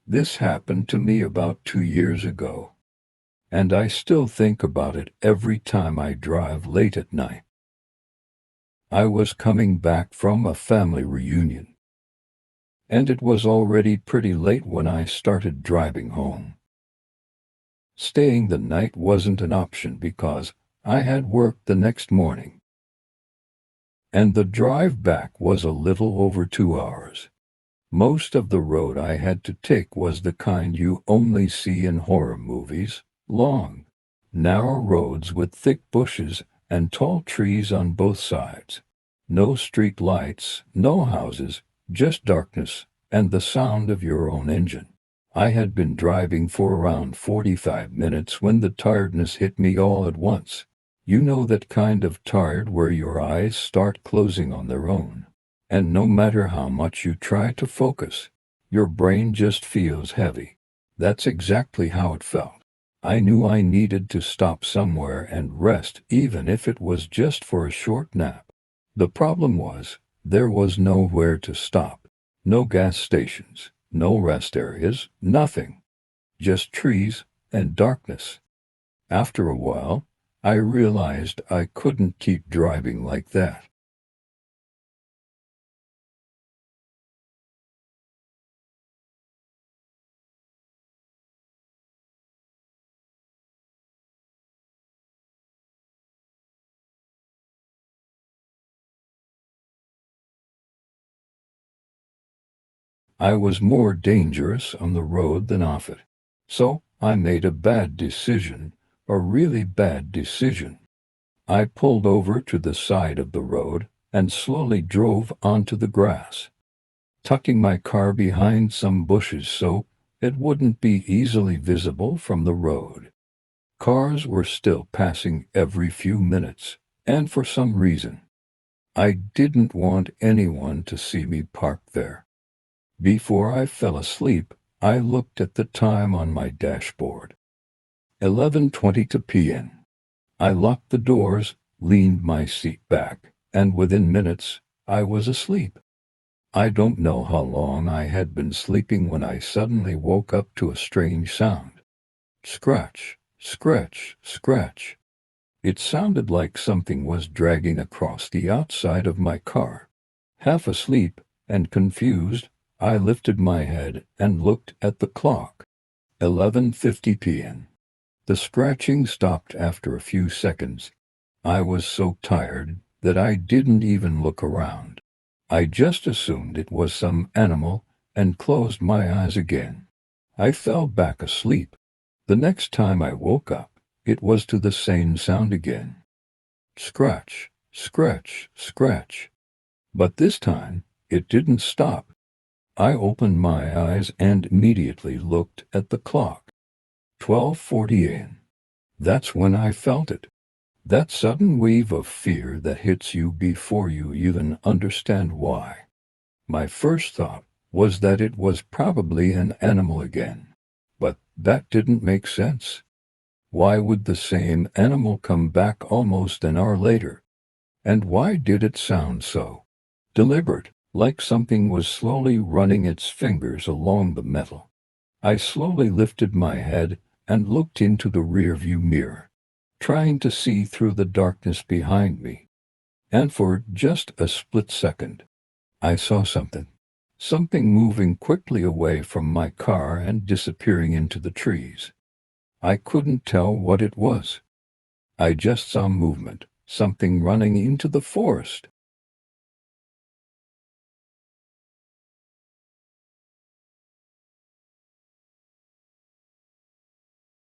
This happened to me about 2 years ago, and I still think about it every time I drive late at night. I was coming back from a family reunion, and it was already pretty late when I started driving home. Staying the night wasn't an option because I had work the next morning, and the drive back was a little over 2 hours. Most of the road I had to take was the kind you only see in horror movies: long, narrow roads with thick bushes and tall trees on both sides. No street lights, no houses, just darkness and the sound of your own engine. I had been driving for around 45 minutes when the tiredness hit me all at once. You know that kind of tired where your eyes start closing on their own, and no matter how much you try to focus, your brain just feels heavy. That's exactly how it felt. I knew I needed to stop somewhere and rest, even if it was just for a short nap. The problem was, there was nowhere to stop. No gas stations, no rest areas, nothing. Just trees and darkness. After a while, I realized I couldn't keep driving like that. I was more dangerous on the road than off it. So I made a bad decision, a really bad decision. I pulled over to the side of the road and slowly drove onto the grass, tucking my car behind some bushes so it wouldn't be easily visible from the road. Cars were still passing every few minutes, and for some reason, I didn't want anyone to see me parked there. Before I fell asleep, I looked at the time on my dashboard. 11:22 p.m. I locked the doors, leaned my seat back, and within minutes, I was asleep. I don't know how long I had been sleeping when I suddenly woke up to a strange sound. Scratch, scratch, scratch. It sounded like something was dragging across the outside of my car. Half asleep and confused, I lifted my head and looked at the clock. 11:50 p.m. The scratching stopped after a few seconds. I was so tired that I didn't even look around. I just assumed it was some animal and closed my eyes again. I fell back asleep. The next time I woke up, it was to the same sound again. Scratch, scratch, scratch. But this time, it didn't stop. I opened my eyes and immediately looked at the clock. 12:40 a.m. That's when I felt it. That sudden wave of fear that hits you before you even understand why. My first thought was that it was probably an animal again. But that didn't make sense. Why would the same animal come back almost an hour later? And why did it sound so deliberate, like something was slowly running its fingers along the metal? I slowly lifted my head and looked into the rearview mirror, trying to see through the darkness behind me. And for just a split second, I saw something. Something moving quickly away from my car and disappearing into the trees. I couldn't tell what it was. I just saw movement, something running into the forest.